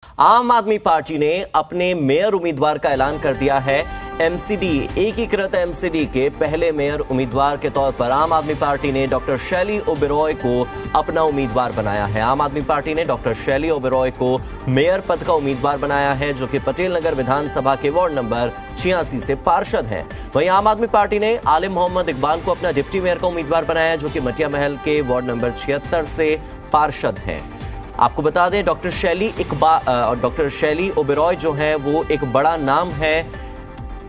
आम आदमी पार्टी ने अपने मेयर उम्मीदवार का ऐलान कर दिया है। एमसीडी एकीकृत एमसीडी के पहले मेयर उम्मीदवार के तौर पर आम आदमी पार्टी ने डॉक्टर शैली ओबेरॉय को अपना उम्मीदवार बनाया है। आम आदमी पार्टी ने डॉक्टर शैली ओबेरॉय को मेयर पद का उम्मीदवार बनाया है, जो कि पटेल नगर विधानसभा के वार्ड नंबर 86 से पार्षद हैं। वहीं आम आदमी पार्टी ने आलिम मोहम्मद इकबाल को अपना डिप्टी मेयर का उम्मीदवार बनाया है, जो कि मटिया महल के वार्ड नंबर 76 से पार्षद हैं। आपको बता दें, डॉक्टर शैली ओबेरॉय जो हैं वो एक बड़ा नाम है।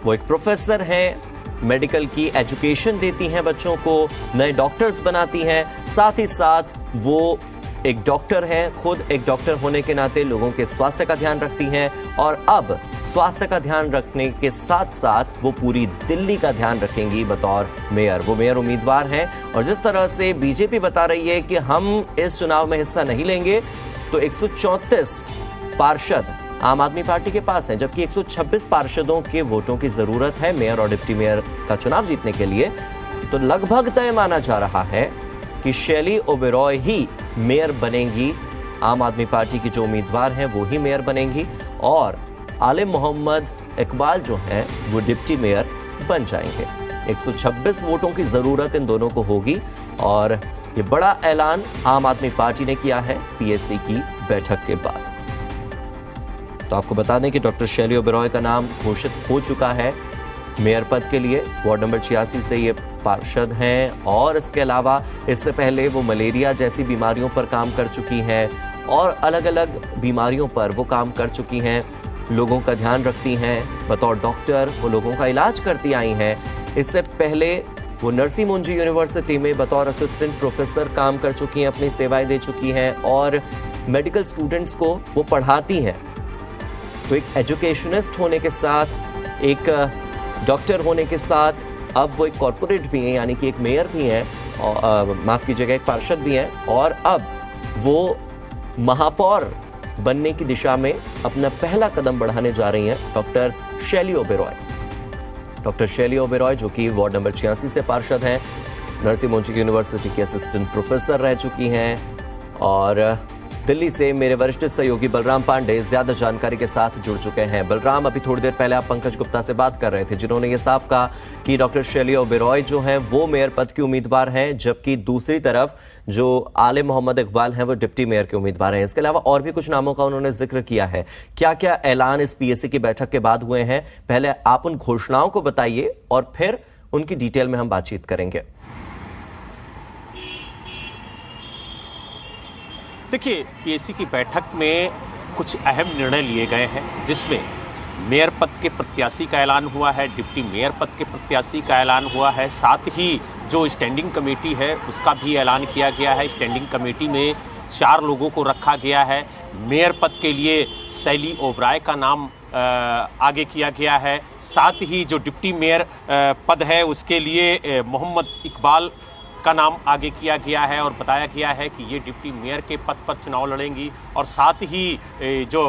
वो एक प्रोफेसर हैं, मेडिकल की एजुकेशन देती हैं, बच्चों को नए डॉक्टर्स बनाती हैं। साथ ही साथ वो एक डॉक्टर हैं, खुद एक डॉक्टर होने के नाते लोगों के स्वास्थ्य का ध्यान रखती हैं। और अब स्वास्थ्य का ध्यान रखने के साथ साथ वो पूरी दिल्ली का ध्यान रखेंगी बतौर मेयर। वो मेयर उम्मीदवार हैं और जिस तरह से बीजेपी बता रही है कि हम इस चुनाव में हिस्सा नहीं लेंगे, तो 134 पार्षद आम आदमी पार्टी के पास हैं, जबकि 126 पार्षदों के वोटों की जरूरत है मेयर और डिप्टी मेयर का चुनाव जीतने के लिए। तो लगभग तय माना जा रहा है कि शैली ओबेरॉय ही मेयर बनेंगी। आम आदमी पार्टी की जो उम्मीदवार हैं वो ही मेयर बनेंगी और आलिम मोहम्मद इकबाल जो हैं वो डिप्टी मेयर बन जाएंगे। 126 वोटों की जरूरत इन दोनों को होगी और ये बड़ा ऐलान आम आदमी पार्टी ने किया है पीएसी की बैठक के बाद। तो आपको बता दें कि डॉक्टर शैली ओबेरॉय का नाम घोषित हो चुका है मेयर पद के लिए। वार्ड नंबर 86 से ये पार्षद हैं और इसके अलावा इससे पहले वो मलेरिया जैसी बीमारियों पर काम कर चुकी हैं और अलग अलग बीमारियों पर वो काम कर चुकी हैं। लोगों का ध्यान रखती हैं बतौर डॉक्टर, वो लोगों का इलाज करती आई हैं। इससे पहले वो नरसी मुंजी यूनिवर्सिटी में बतौर असिस्टेंट प्रोफेसर काम कर चुकी हैं, अपनी सेवाएं दे चुकी हैं और मेडिकल स्टूडेंट्स को वो पढ़ाती हैं। तो एक एजुकेशनिस्ट होने के साथ, एक डॉक्टर होने के साथ, अब वो एक कॉर्पोरेट भी हैं, यानी कि एक मेयर भी हैं, माफ़ कीजिएगा एक पार्षद भी हैं और अब वो महापौर बनने की दिशा में अपना पहला कदम बढ़ाने जा रही हैं डॉक्टर शैली ओबेरॉय। डॉक्टर शैली ओबेरॉय जो कि वार्ड नंबर 86 से पार्षद हैं, नरसी मुंशी यूनिवर्सिटी की असिस्टेंट प्रोफेसर रह चुकी हैं और दिल्ली से मेरे वरिष्ठ सहयोगी बलराम पांडे ज्यादा जानकारी के साथ जुड़ चुके हैं। बलराम, अभी थोड़ी देर पहले आप पंकज गुप्ता से बात कर रहे थे, जिन्होंने ये साफ कहा कि डॉक्टर शैली ओबेरॉय जो हैं वो मेयर पद की उम्मीदवार हैं, जबकि दूसरी तरफ जो आलिम मोहम्मद इकबाल हैं वो डिप्टी मेयर के उम्मीदवार हैं। इसके अलावा और भी कुछ नामों का उन्होंने जिक्र किया है। क्या क्या ऐलान इस पीएसी की बैठक के बाद हुए हैं, पहले आप उन घोषणाओं को बताइए और फिर उनकी डिटेल में हम बातचीत करेंगे। देखिए, पीएसी की बैठक में कुछ अहम निर्णय लिए गए हैं, जिसमें मेयर पद के प्रत्याशी का ऐलान हुआ है, डिप्टी मेयर पद के प्रत्याशी का ऐलान हुआ है, साथ ही जो स्टैंडिंग कमेटी है उसका भी ऐलान किया गया है। स्टैंडिंग कमेटी में 4 लोगों को रखा गया है। मेयर पद के लिए शैली ओबेरॉय का नाम आगे किया गया है। साथ ही जो डिप्टी मेयर पद है उसके लिए मोहम्मद इकबाल का नाम आगे किया गया है और बताया गया है कि ये डिप्टी मेयर के पद पर चुनाव लड़ेंगी और साथ ही जो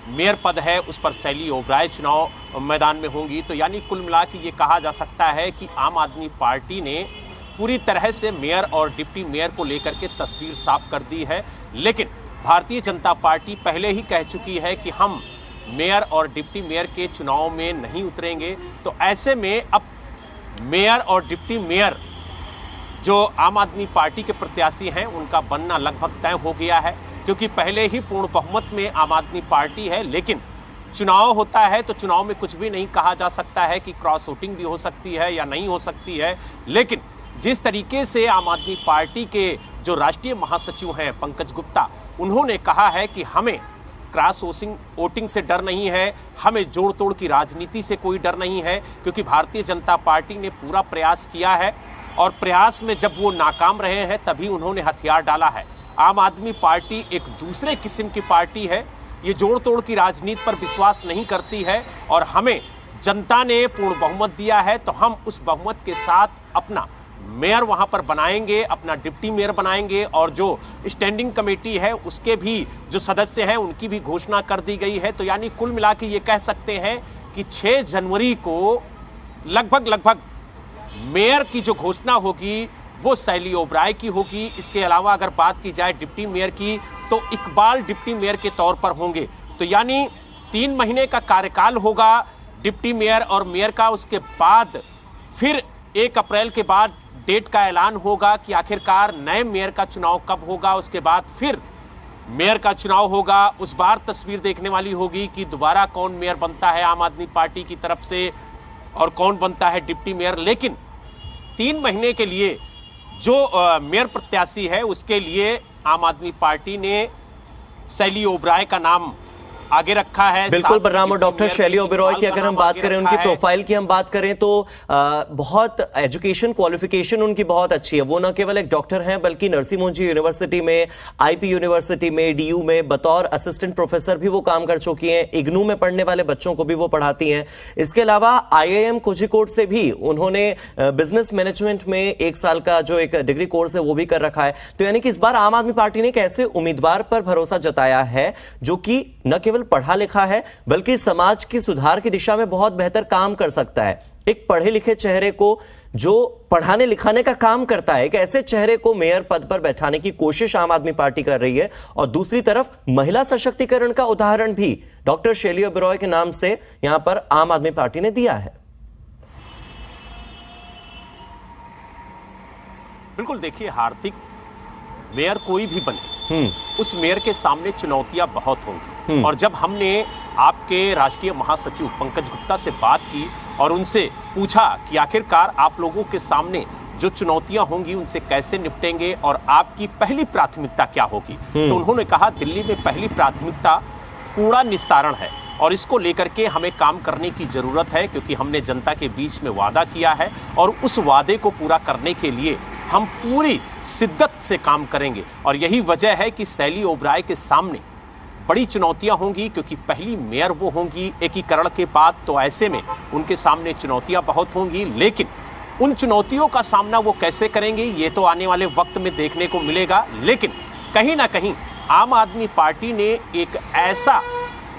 मेयर पद है उस पर शैली ओबेरॉय चुनाव मैदान में होंगी। तो यानी कुल मिला के ये कहा जा सकता है कि आम आदमी पार्टी ने पूरी तरह से मेयर और डिप्टी मेयर को लेकर के तस्वीर साफ कर दी है। लेकिन भारतीय जनता पार्टी पहले ही कह चुकी है कि हम मेयर और डिप्टी मेयर के चुनाव में नहीं उतरेंगे। तो ऐसे में अब मेयर और डिप्टी मेयर जो आम आदमी पार्टी के प्रत्याशी हैं उनका बनना लगभग तय हो गया है, क्योंकि पहले ही पूर्ण बहुमत में आम आदमी पार्टी है। लेकिन चुनाव होता है तो चुनाव में कुछ भी नहीं कहा जा सकता है कि क्रॉस वोटिंग भी हो सकती है या नहीं हो सकती है। लेकिन जिस तरीके से आम आदमी पार्टी के जो राष्ट्रीय महासचिव हैं पंकज गुप्ता, उन्होंने कहा है कि हमें क्रॉस वोटिंग से डर नहीं है, हमें जोड़ तोड़ की राजनीति से कोई डर नहीं है, क्योंकि भारतीय जनता पार्टी ने पूरा प्रयास किया है और प्रयास में जब वो नाकाम रहे हैं तभी उन्होंने हथियार डाला है। आम आदमी पार्टी एक दूसरे किस्म की पार्टी है, ये जोड़ तोड़ की राजनीति पर विश्वास नहीं करती है और हमें जनता ने पूर्ण बहुमत दिया है तो हम उस बहुमत के साथ अपना मेयर वहां पर बनाएंगे, अपना डिप्टी मेयर बनाएंगे और जो स्टैंडिंग कमेटी है उसके भी जो सदस्य हैं उनकी भी घोषणा कर दी गई है। तो यानी कुल मिला के ये कह सकते हैं कि 6 जनवरी को लगभग मेयर की जो घोषणा होगी वो शैली ओबेरॉय की होगी। इसके अलावा अगर बात की जाए डिप्टी मेयर की तो इकबाल डिप्टी मेयर के तौर पर होंगे। तो यानी 3 महीने का कार्यकाल होगा डिप्टी मेयर और मेयर का। उसके बाद फिर 1 अप्रैल के बाद डेट का ऐलान होगा कि आखिरकार नए मेयर का चुनाव कब होगा। उसके बाद फिर मेयर का चुनाव होगा। उस बार तस्वीर देखने वाली होगी कि दोबारा कौन मेयर बनता है आम आदमी पार्टी की तरफ से और कौन बनता है डिप्टी मेयर। लेकिन 3 महीने के लिए जो मेयर प्रत्याशी है उसके लिए आम आदमी पार्टी ने शैली ओबराय का नाम आगे रखा है। बिल्कुल बलराम, और डॉक्टर शैली ओबेरॉय की अगर हम बात करें, उनकी प्रोफाइल की हम बात करें तो बहुत एजुकेशन क्वालिफिकेशन उनकी बहुत अच्छी है। वो न केवल एक डॉक्टर हैं बल्कि नरसी मुंशी यूनिवर्सिटी में, आईपी यूनिवर्सिटी में, डीयू में बतौर असिस्टेंट प्रोफेसर भी वो काम कर चुकी हैं। इग्नू में पढ़ने वाले बच्चों को भी वो पढ़ाती हैं। इसके अलावा IIM कोझिकोड से भी उन्होंने बिजनेस मैनेजमेंट में 1 साल का जो एक डिग्री कोर्स है वो भी कर रखा है। तो यानी कि इस बार आम आदमी पार्टी ने एक ऐसे उम्मीदवार पर भरोसा जताया है जो कि न केवल पढ़ा लिखा है बल्कि समाज की सुधार की दिशा में बहुत बेहतर काम कर सकता है। एक पढ़े लिखे चेहरे को जो पढ़ाने लिखाने का काम करता है, एक ऐसे चेहरे को मेयर पद पर बैठाने की कोशिश आम आदमी पार्टी कर रही है। और दूसरी तरफ महिला सशक्तिकरण का उदाहरण भी डॉक्टर शैली ओबेरॉय के नाम से यहां पर आम आदमी पार्टी ने दिया है। बिल्कुल, देखिए हार्दिक, मेयर कोई भी बने उस मेयर के सामने चुनौतियां बहुत होंगी। और जब हमने आपके राष्ट्रीय महासचिव पंकज गुप्ता से बात की और उनसे पूछा कि आखिरकार आप लोगों के सामने जो चुनौतियां होंगी उनसे कैसे निपटेंगे और आपकी पहली प्राथमिकता क्या होगी, तो उन्होंने कहा दिल्ली में पहली प्राथमिकता कूड़ा निस्तारण है और इसको लेकर के हमें काम करने की जरूरत है, क्योंकि हमने जनता के बीच में वादा किया है और उस वादे को पूरा करने के लिए हम पूरी शिद्दत से काम करेंगे। और यही वजह है कि शैली ओबराय के सामने बड़ी चुनौतियां होंगी, क्योंकि पहली मेयर वो होंगी एकीकरण के बाद, तो ऐसे में उनके सामने चुनौतियां बहुत होंगी। लेकिन उन चुनौतियों का सामना वो कैसे करेंगे ये तो आने वाले वक्त में देखने को मिलेगा। लेकिन कहीं ना कहीं आम आदमी पार्टी ने एक ऐसा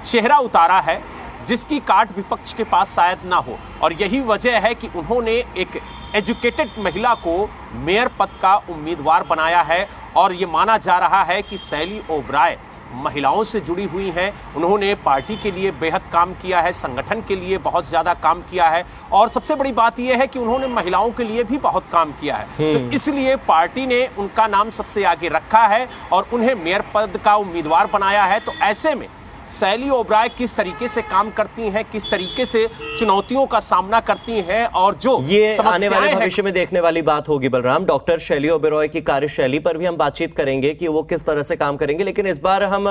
चेहरा उतारा है जिसकी काट विपक्ष के पास शायद ना हो, और यही वजह है कि उन्होंने एक एजुकेटेड महिला को मेयर पद का उम्मीदवार बनाया है। और ये माना जा रहा है कि शैली ओबराय महिलाओं से जुड़ी हुई हैं, उन्होंने पार्टी के लिए बेहद काम किया है, संगठन के लिए बहुत ज़्यादा काम किया है, और सबसे बड़ी बात यह है कि उन्होंने महिलाओं के लिए भी बहुत काम किया है। तो इसलिए पार्टी ने उनका नाम सबसे आगे रखा है और उन्हें मेयर पद का उम्मीदवार बनाया है। तो ऐसे में शैली ओबराय किस तरीके से काम करती हैं, किस तरीके से चुनौतियों का सामना करती हैं, और जो ये आने वाले भविष्य में देखने वाली बात होगी बलराम। डॉक्टर शैली ओबेरॉय की कार्यशैली पर भी हम बातचीत करेंगे कि वो किस तरह से काम करेंगे। लेकिन इस बार हम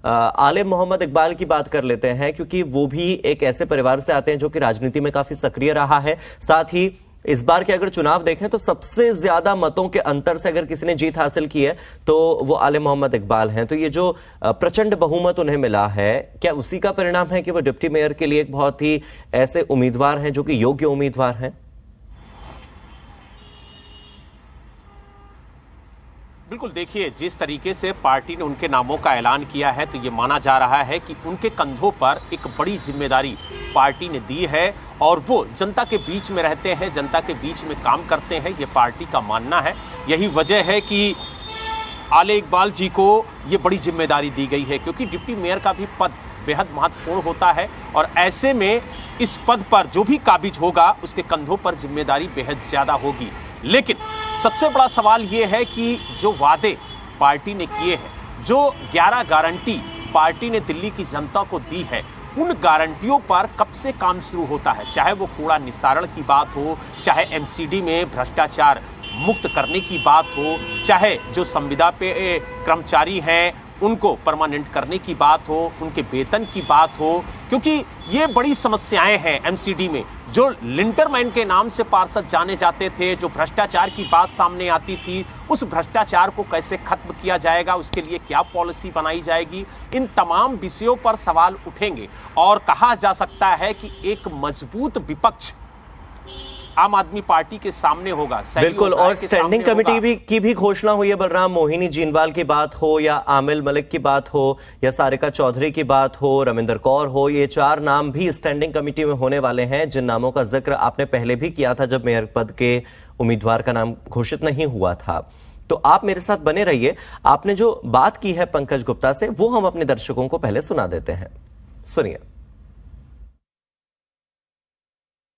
आलिम मोहम्मद इकबाल की बात कर लेते हैं, क्योंकि वो भी एक ऐसे परिवार से आते हैं जो कि राजनीति में काफी सक्रिय रहा है। साथ ही इस बार के अगर चुनाव देखें तो सबसे ज्यादा मतों के अंतर से अगर किसी ने जीत हासिल की है तो वो आलिम मोहम्मद इकबाल हैं। तो ये जो प्रचंड बहुमत उन्हें मिला है, क्या उसी का परिणाम है कि वो डिप्टी मेयर के लिए एक बहुत ही ऐसे उम्मीदवार हैं जो कि योग्य उम्मीदवार हैं? बिल्कुल, देखिए जिस तरीके से पार्टी ने उनके नामों का ऐलान किया है तो ये माना जा रहा है कि उनके कंधों पर एक बड़ी जिम्मेदारी पार्टी ने दी है और वो जनता के बीच में रहते हैं, जनता के बीच में काम करते हैं, ये पार्टी का मानना है। यही वजह है कि आले इकबाल जी को ये बड़ी जिम्मेदारी दी गई है, क्योंकि डिप्टी मेयर का भी पद बेहद महत्वपूर्ण होता है और ऐसे में इस पद पर जो भी काबिज होगा उसके कंधों पर जिम्मेदारी बेहद ज़्यादा होगी। लेकिन सबसे बड़ा सवाल ये है कि जो वादे पार्टी ने किए हैं, जो 11 गारंटी पार्टी ने दिल्ली की जनता को दी है, उन गारंटियों पर कब से काम शुरू होता है। चाहे वो कूड़ा निस्तारण की बात हो, चाहे MCD में भ्रष्टाचार मुक्त करने की बात हो, चाहे जो संविदा पे कर्मचारी हैं उनको परमानेंट करने की बात हो, उनके वेतन की बात हो, क्योंकि ये बड़ी समस्याएं हैं MCD में। जो लिंटरमैन के नाम से पार्षद जाने जाते थे, जो भ्रष्टाचार की बात सामने आती थी, उस भ्रष्टाचार को कैसे खत्म किया जाएगा, उसके लिए क्या पॉलिसी बनाई जाएगी, इन तमाम विषयों पर सवाल उठेंगे। और कहा जा सकता है कि एक मजबूत विपक्ष आम आदमी पार्टी के सामने होगा। बिल्कुल, और स्टैंडिंग कमेटी की भी घोषणा हुई है बलराम। मोहिनी जिंदवाल की बात हो या आमिल मलिक की बात हो या सारिका चौधरी की बात हो, रविंदर कौर हो, ये 4 नाम भी स्टैंडिंग कमेटी में होने वाले हैं, जिन नामों का जिक्र आपने पहले भी किया था जब मेयर पद के उम्मीदवार का नाम घोषित नहीं हुआ था। तो आप मेरे साथ बने रहिए। आपने जो बात की है पंकज गुप्ता से, वो हम अपने दर्शकों को पहले सुना देते हैं। सुनिए।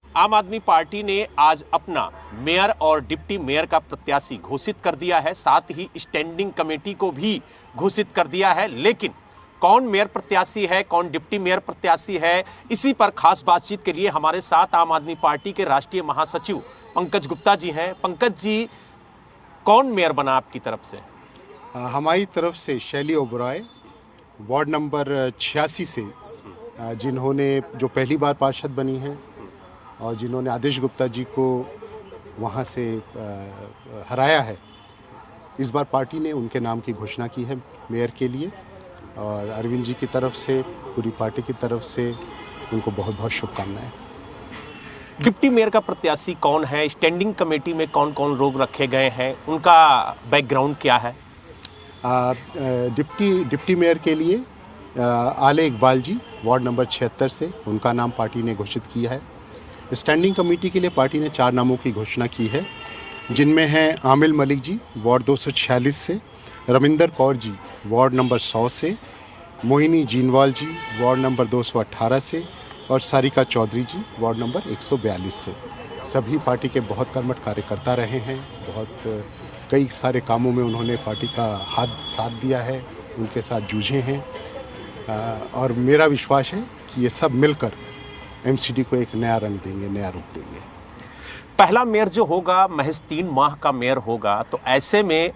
आम आदमी पार्टी ने आज अपना मेयर और डिप्टी मेयर का प्रत्याशी घोषित कर दिया है, साथ ही स्टैंडिंग कमेटी को भी घोषित कर दिया है। लेकिन कौन मेयर प्रत्याशी है, कौन डिप्टी मेयर प्रत्याशी है, इसी पर खास बातचीत के लिए हमारे साथ आम आदमी पार्टी के राष्ट्रीय महासचिव पंकज गुप्ता जी हैं। पंकज जी, कौन मेयर बना आपकी तरफ से? हमारी तरफ से शैली ओबरॉय, वार्ड नंबर 86 से, जिन्होंने जो पहली बार पार्षद बनी हैं और जिन्होंने आदेश गुप्ता जी को वहाँ से हराया है, इस बार पार्टी ने उनके नाम की घोषणा की है मेयर के लिए। और अरविंद जी की तरफ से, पूरी पार्टी की तरफ से उनको बहुत बहुत शुभकामनाएं। डिप्टी मेयर का प्रत्याशी कौन है? स्टैंडिंग कमेटी में कौन कौन लोग रखे गए हैं? उनका बैकग्राउंड क्या है? डिप्टी मेयर के लिए आले इकबाल जी, वार्ड नंबर 76 से, उनका नाम पार्टी ने घोषित किया है। स्टैंडिंग कमेटी के लिए पार्टी ने 4 नामों की घोषणा की है, जिनमें हैं आमिल मलिक जी, वार्ड 246 से, रविंदर कौर जी, वार्ड नंबर 100 से, मोहिनी जीनवाल जी, वार्ड नंबर 218 से, और सारिका चौधरी जी, वार्ड नंबर 142 से। सभी पार्टी के बहुत कर्मठ कार्यकर्ता रहे हैं। बहुत कई सारे कामों में उन्होंने पार्टी का हाथ साथ दिया है, उनके साथ जूझे हैं। और मेरा विश्वास है कि ये सब मिलकर एमसीडी को एक नया रंग देंगे, नया रूप देंगे। पहला मेयर जो होगा महज 3 माह का मेयर होगा, तो ऐसे में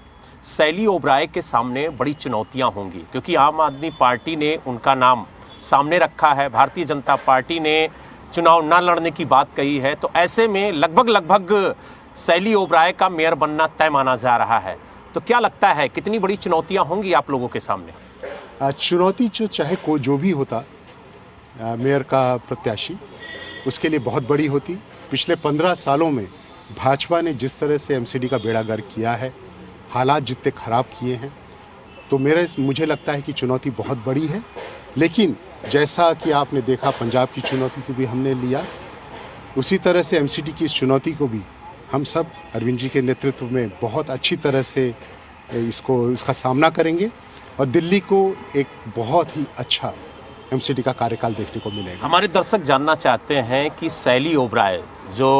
शैली ओबराय के सामने बड़ी चुनौतियां होंगी, क्योंकि आम आदमी पार्टी ने उनका नाम सामने रखा है, भारतीय जनता पार्टी ने चुनाव न लड़ने की बात कही है। तो ऐसे में लगभग शैली ओबराय का मेयर बनना तय माना जा रहा है। तो क्या लगता है कितनी बड़ी चुनौतियां होंगी आप लोगों के सामने? चुनौती चाहे कोई जो भी होता मेयर का प्रत्याशी, उसके लिए बहुत बड़ी होती। पिछले 15 सालों में भाजपा ने जिस तरह से एमसीडी का बेड़ा गर्क किया है, हालात जितने ख़राब किए हैं, तो मुझे लगता है कि चुनौती बहुत बड़ी है। लेकिन जैसा कि आपने देखा पंजाब की चुनौती को भी हमने लिया, उसी तरह से एमसीडी की इस चुनौती को भी हम सब अरविंद जी के नेतृत्व में बहुत अच्छी तरह से इसका सामना करेंगे और दिल्ली को एक बहुत ही अच्छा एमसीडी का कार्यकाल देखने को मिलेगा। हमारे दर्शक जानना चाहते हैं कि शैली ओबराय जो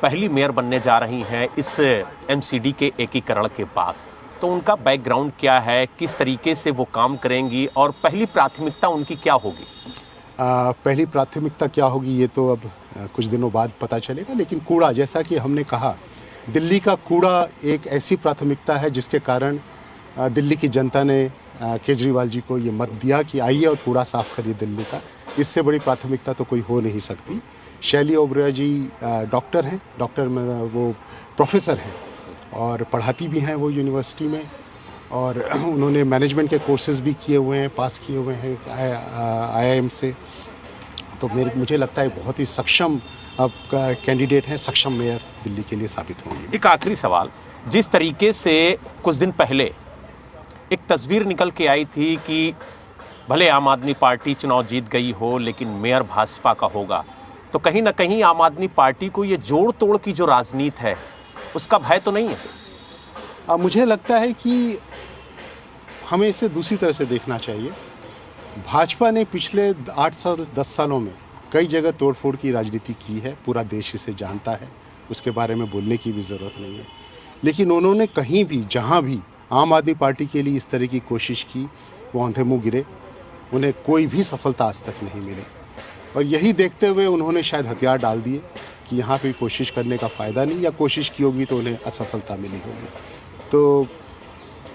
पहली मेयर बनने जा रही हैं इस एमसीडी के एकीकरण के बाद, तो उनका बैकग्राउंड क्या है, किस तरीके से वो काम करेंगी और पहली प्राथमिकता उनकी क्या होगी? पहली प्राथमिकता क्या होगी ये तो अब कुछ दिनों बाद पता चलेगा। लेकिन कूड़ा, जैसा कि हमने कहा, दिल्ली का कूड़ा एक ऐसी प्राथमिकता है जिसके कारण दिल्ली की जनता ने केजरीवाल जी को ये मत दिया कि आइए और कूड़ा साफ करिए दिल्ली का। इससे बड़ी प्राथमिकता तो कोई हो नहीं सकती। शैली ओबराय जी डॉक्टर हैं, डॉक्टर में वो प्रोफेसर हैं और पढ़ाती भी हैं वो यूनिवर्सिटी में, और उन्होंने मैनेजमेंट के कोर्सेज भी किए हुए हैं, पास किए हुए हैं IIM से। तो मुझे लगता है बहुत ही सक्षम कैंडिडेट हैं, सक्षम मेयर दिल्ली के लिए साबित होंगे। एक आखिरी सवाल, जिस तरीके से कुछ दिन पहले एक तस्वीर निकल के आई थी कि भले आम आदमी पार्टी चुनाव जीत गई हो लेकिन मेयर भाजपा का होगा, तो कहीं ना कहीं आम आदमी पार्टी को ये जोड़ तोड़ की जो राजनीति है उसका भय तो नहीं है? मुझे लगता है कि हमें इसे दूसरी तरह से देखना चाहिए। भाजपा ने पिछले 8-10 सालों में कई जगह तोड़फोड़ की राजनीति की है, पूरा देश इसे जानता है, उसके बारे में बोलने की भी ज़रूरत नहीं है। लेकिन उन्होंने कहीं भी, जहाँ भी आम आदमी पार्टी के लिए इस तरह की कोशिश की, वो अंधे मुँह गिरे, उन्हें कोई भी सफलता आज तक नहीं मिली। और यही देखते हुए उन्होंने शायद हथियार डाल दिए कि यहाँ पे कोशिश करने का फ़ायदा नहीं, या कोशिश की होगी तो उन्हें असफलता मिली होगी। तो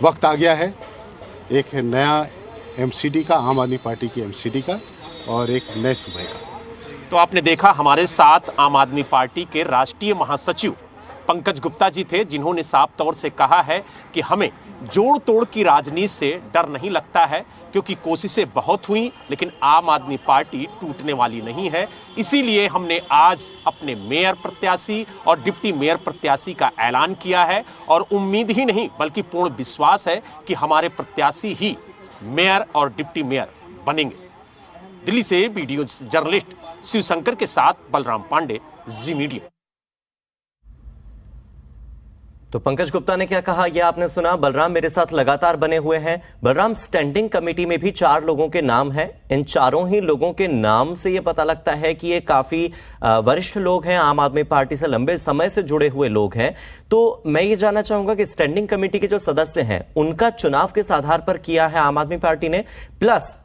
वक्त आ गया है एक नया एमसीडी का, आम आदमी पार्टी की एमसीडी का, और एक नए सूबे का। तो आपने देखा हमारे साथ आम आदमी पार्टी के राष्ट्रीय महासचिव पंकज गुप्ता जी थे, जिन्होंने साफ तौर से कहा है कि हमें जोड़ तोड़ की राजनीति से डर नहीं लगता है, क्योंकि कोशिशें बहुत हुई लेकिन आम आदमी पार्टी टूटने वाली नहीं है। इसीलिए हमने आज अपने मेयर प्रत्याशी और डिप्टी मेयर प्रत्याशी का ऐलान किया है, और उम्मीद ही नहीं बल्कि पूर्ण विश्वास है कि हमारे प्रत्याशी ही मेयर और डिप्टी मेयर बनेंगे। दिल्ली से वीडियो जर्नलिस्ट शिवशंकर के साथ बलराम पांडे, जी मीडिया। तो पंकज गुप्ता ने क्या कहा यह आपने सुना। बलराम मेरे साथ लगातार बने हुए हैं। बलराम, स्टैंडिंग कमेटी में भी 4 लोगों के नाम हैं। इन चारों ही लोगों के नाम से यह पता लगता है कि ये काफी वरिष्ठ लोग हैं, आम आदमी पार्टी से लंबे समय से जुड़े हुए लोग हैं। तो मैं ये जानना चाहूंगा कि स्टैंडिंग कमेटी के जो सदस्य हैं उनका चुनाव किस आधार पर किया है आम आदमी पार्टी ने, प्लस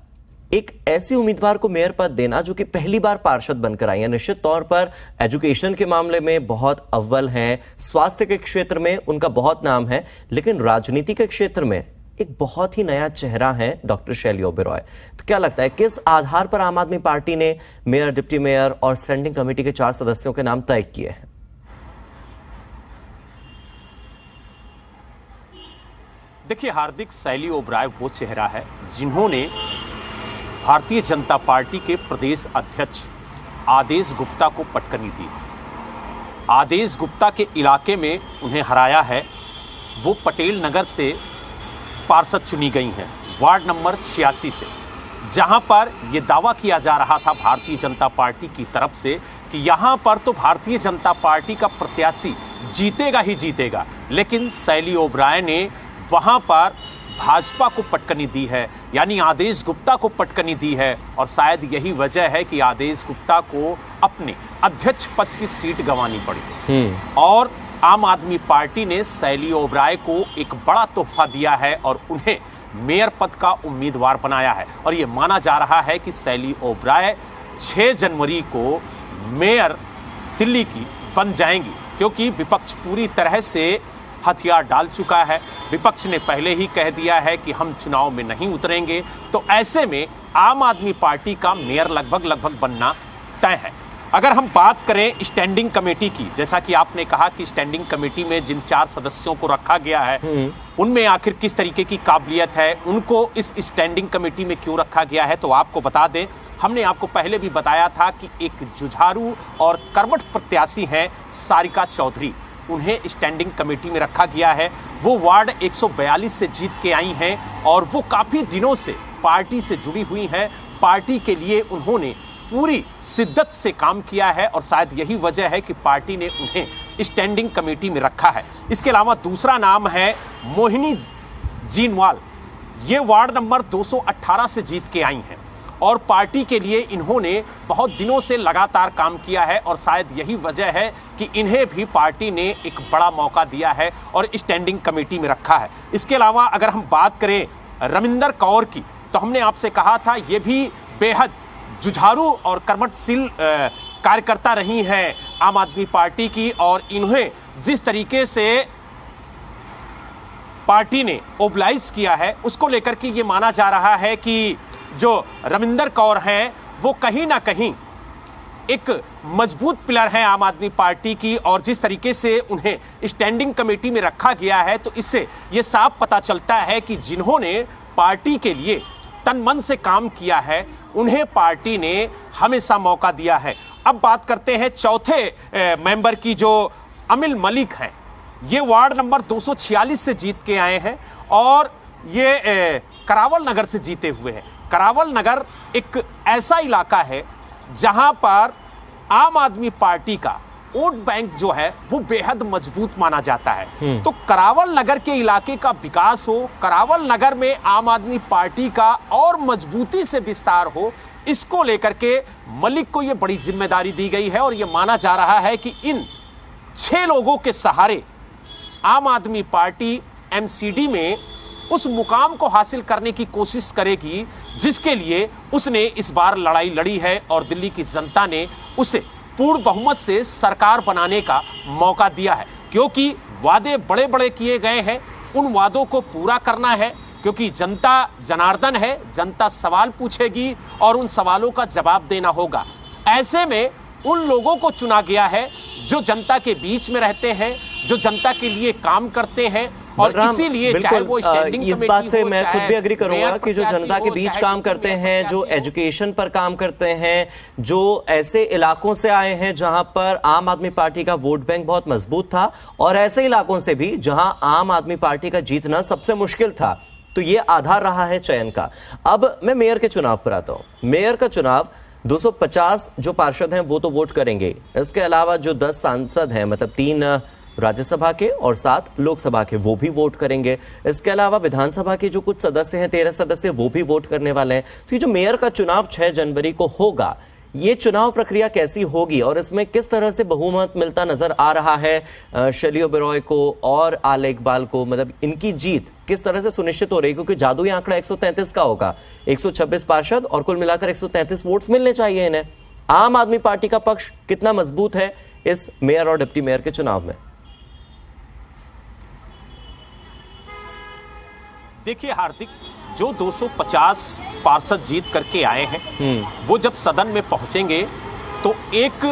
एक ऐसी उम्मीदवार को मेयर पद देना जो कि पहली बार पार्षद बनकर आई है। निश्चित तौर पर एजुकेशन के मामले में बहुत अव्वल हैं, स्वास्थ्य के क्षेत्र में उनका बहुत नाम है, लेकिन राजनीति के क्षेत्र में एक बहुत ही नया चेहरा है डॉक्टर शैली ओबेरॉय। तो क्या लगता है किस आधार पर आम आदमी पार्टी ने मेयर, डिप्टी मेयर और स्टैंडिंग कमेटी के 4 सदस्यों के नाम तय किए हैं? देखिए हार्दिक, शैली ओबेरॉय वो चेहरा है जिन्होंने भारतीय जनता पार्टी के प्रदेश अध्यक्ष आदेश गुप्ता को पटकनी दी। आदेश गुप्ता के इलाके में उन्हें हराया है। वो पटेल नगर से पार्षद चुनी गई हैं, वार्ड नंबर 86 से, जहां पर यह दावा किया जा रहा था भारतीय जनता पार्टी की तरफ से कि यहां पर तो भारतीय जनता पार्टी का प्रत्याशी जीतेगा ही जीतेगा, लेकिन शैली ओबेरॉय ने वहां पर भाजपा को पटकनी दी है, यानी आदेश गुप्ता को पटकनी दी है। और शायद यही वजह है कि आदेश गुप्ता को अपने अध्यक्ष पद की सीट गंवानी पड़ी। और आम आदमी पार्टी ने शैली ओबेरॉय को एक बड़ा तोहफा दिया है और उन्हें मेयर पद का उम्मीदवार बनाया है। और यह माना जा रहा है कि शैली ओबेरॉय 6 जनवरी को मेयर दिल्ली की बन जाएंगी, क्योंकि विपक्ष पूरी तरह से हथियार डाल चुका है। विपक्ष ने पहले ही कह दिया है कि हम चुनाव में नहीं उतरेंगे। तो ऐसे में आम आदमी पार्टी का मेयर लगभग बनना तय है। अगर हम बात करें स्टैंडिंग कमेटी की, जैसा कि आपने कहा कि स्टैंडिंग कमेटी में जिन 4 सदस्यों को रखा गया है उनमें आखिर किस तरीके की काबिलियत है, उनको इस स्टैंडिंग कमेटी में क्यों रखा गया है, तो आपको बता दें, हमने आपको पहले भी बताया था कि एक जुझारू और कर्मठ प्रत्याशी हैं सारिका चौधरी, उन्हें स्टैंडिंग कमेटी में रखा गया है। वो वार्ड 142 से जीत के आई हैं और वो काफ़ी दिनों से पार्टी से जुड़ी हुई हैं। पार्टी के लिए उन्होंने पूरी शिद्दत से काम किया है और शायद यही वजह है कि पार्टी ने उन्हें स्टैंडिंग कमेटी में रखा है। इसके अलावा दूसरा नाम है मोहिनी जीनवाल। ये वार्ड नंबर 218 से जीत के आई हैं और पार्टी के लिए इन्होंने बहुत दिनों से लगातार काम किया है और शायद यही वजह है कि इन्हें भी पार्टी ने एक बड़ा मौका दिया है और स्टैंडिंग कमेटी में रखा है। इसके अलावा अगर हम बात करें रमिंदर कौर की, तो हमने आपसे कहा था ये भी बेहद जुझारू और कर्मठशील कार्यकर्ता रही हैं आम आदमी पार्टी की, और इन्हें जिस तरीके से पार्टी ने ओबलाइज किया है उसको लेकर के ये माना जा रहा है कि जो रमिंदर कौर हैं वो कहीं ना कहीं एक मजबूत पिलर है आम आदमी पार्टी की। और जिस तरीके से उन्हें स्टैंडिंग कमेटी में रखा गया है तो इससे ये साफ पता चलता है कि जिन्होंने पार्टी के लिए तन मन से काम किया है उन्हें पार्टी ने हमेशा मौका दिया है। अब बात करते हैं चौथे मेंबर की, जो अमिल मलिक हैं। ये वार्ड नंबर 246 से जीत के आए हैं और ये करावल नगर से जीते हुए हैं। करावल नगर एक ऐसा इलाका है जहां पर आम आदमी पार्टी का वोट बैंक जो है वो बेहद मजबूत माना जाता है। तो करावल नगर के इलाके का विकास हो, करावल नगर में आम आदमी पार्टी का और मजबूती से विस्तार हो, इसको लेकर के मलिक को ये बड़ी जिम्मेदारी दी गई है। और ये माना जा रहा है कि इन 6 लोगों के सहारे आम आदमी पार्टी एमसीडी में उस मुकाम को हासिल करने की कोशिश करेगी जिसके लिए उसने इस बार लड़ाई लड़ी है और दिल्ली की जनता ने उसे पूर्ण बहुमत से सरकार बनाने का मौका दिया है। क्योंकि वादे बड़े बड़े किए गए हैं, उन वादों को पूरा करना है, क्योंकि जनता जनार्दन है, जनता सवाल पूछेगी और उन सवालों का जवाब देना होगा। ऐसे में उन लोगों को चुना गया है जो जनता के बीच में रहते हैं, जो जनता के लिए काम करते हैं। और इसीलिए चाहे वो स्टैंडिंग इस बात से मैं खुद भी एग्री करूंगा कि जो जनता के बीच काम करते हैं, जो एजुकेशन पर काम करते हैं, जो ऐसे इलाकों से आए हैं जहां पर आम आदमी पार्टी का वोट बैंक बहुत मजबूत था और ऐसे इलाकों से भी जहां आम आदमी पार्टी का जीतना सबसे मुश्किल था, तो ये आधार रहा है चयन का। अब मैं मेयर के चुनाव पर आता हूं। मेयर का चुनाव 250 जो पार्षद हैं वो तो वोट करेंगे, इसके अलावा जो 10 सांसद हैं, मतलब 3 राज्यसभा के और 7 लोकसभा के, वो भी वोट करेंगे। इसके अलावा विधानसभा के जो कुछ सदस्य हैं, 13 सदस्य, वो भी वोट करने वाले हैं। तो ये जो मेयर का चुनाव 6 जनवरी को होगा, ये चुनाव प्रक्रिया कैसी होगी और इसमें किस तरह से बहुमत मिलता नजर आ रहा है शैली ओबेरॉय को और आले इकबाल को, मतलब इनकी जीत किस तरह से सुनिश्चित हो रही है? क्योंकि जादुई आंकड़ा 133 का होगा, 126 पार्षद और कुल मिलाकर 133 वोट्स मिलने चाहिए इन्हें। आम आदमी पार्टी का पक्ष कितना मजबूत है इस मेयर और डिप्टी मेयर के चुनाव में? देखिए हार्दिक, जो 250 पार्षद जीत करके आए हैं, वो जब सदन में पहुंचेंगे तो एक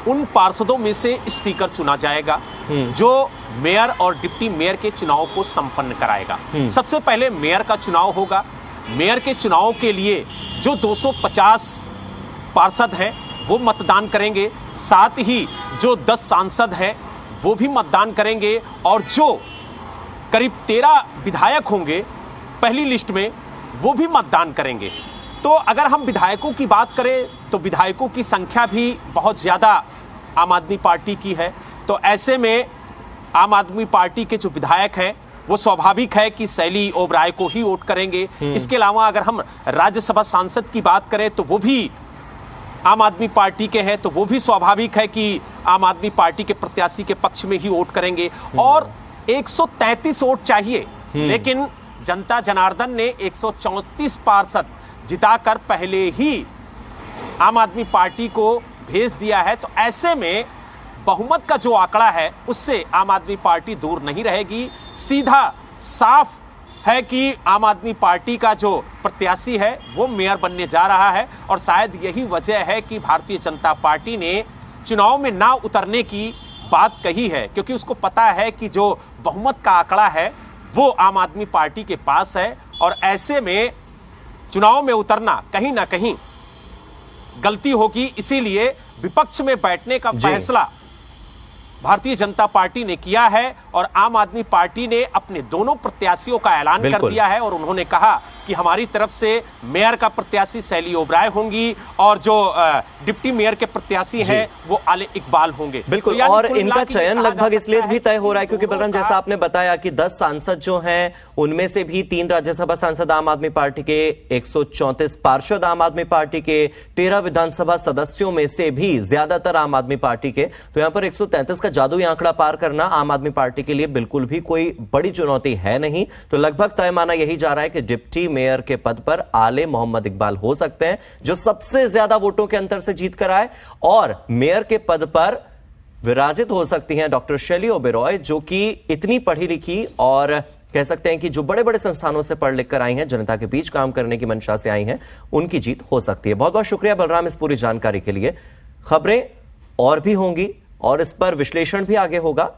उन पार्षदों में से स्पीकर चुना जाएगा जो मेयर और डिप्टी मेयर के चुनाव को संपन्न कराएगा। सबसे पहले मेयर का चुनाव होगा। मेयर के चुनाव के लिए जो 250 पार्षद हैं वो मतदान करेंगे, साथ ही जो 10 सांसद हैं वो भी मतदान करेंगे और जो करीब 13 विधायक होंगे पहली लिस्ट में, वो भी मतदान करेंगे। तो अगर हम विधायकों की बात करें तो विधायकों की संख्या भी बहुत ज़्यादा आम आदमी पार्टी की है। तो ऐसे में आम आदमी पार्टी के जो विधायक हैं वो स्वाभाविक है कि शैली ओबेरॉय को ही वोट करेंगे। इसके अलावा अगर हम राज्यसभा सांसद की बात करें तो वो भी आम आदमी पार्टी के हैं, तो वो भी स्वाभाविक है कि आम आदमी पार्टी के प्रत्याशी के पक्ष में ही वोट करेंगे। और 133 वोट चाहिए, लेकिन जनता जनार्दन ने 134 पार्षद जिताकर पहले ही आम आदमी पार्टी को भेज दिया है। तो ऐसे में बहुमत का जो आंकड़ा है उससे आम आदमी पार्टी दूर नहीं रहेगी। सीधा साफ है कि आम आदमी पार्टी का जो प्रत्याशी है वो मेयर बनने जा रहा है और शायद यही वजह है कि भारतीय जनता पार्टी ने चुनाव में ना उतरने की बात कही है, क्योंकि उसको पता है कि जो बहुमत का आंकड़ा है वो आम आदमी पार्टी के पास है और ऐसे में चुनाव में उतरना कहीं ना कहीं गलती होगी। इसीलिए विपक्ष में बैठने का फैसला भारतीय जनता पार्टी ने किया है और आम आदमी पार्टी ने अपने दोनों प्रत्याशियों का ऐलान कर दिया है और उन्होंने कहा कि हमारी तरफ से मेयर का प्रत्याशी शैली ओबेरॉय होंगी और जो डिप्टी मेयर के प्रत्याशी हैं वो आले इकबाल होंगे। बिल्कुल, तो और इनका चयन लगभग इसलिए भी तय हो रहा है क्योंकि बलराम, जैसा आपने बताया कि 10 सांसद जो हैं उनमें से भी 3 राज्यसभा सांसद आम आदमी पार्टी के, 134 पार्षद आम आदमी पार्टी के, 13 विधानसभा सदस्यों में से भी ज्यादातर आम आदमी पार्टी के। तो यहां पर 133 का जादुई आंकड़ा पार करना आम आदमी पार्टी के लिए बिल्कुल भी कोई बड़ी चुनौती है नहीं। तो लगभग तय माना यही जा रहा है कि डिप्टी मेयर के पद पर आले मोहम्मद इकबाल हो सकते हैं, जो सबसे ज्यादा वोटों के अंतर से जीत कर आए, और मेयर के पद पर विराजित हो सकती हैं डॉक्टर शैली ओबेरॉय, जो कि इतनी पढ़ी लिखी और कह सकते हैं कि जो बड़े बड़े संस्थानों से पढ़ लिख कर आई हैं, जनता के बीच काम करने की मंशा से आई हैं, उनकी जीत हो सकती है। बहुत बहुत शुक्रिया बलराम इस पूरी जानकारी के लिए। खबरें और भी होंगी और इस पर विश्लेषण भी आगे होगा।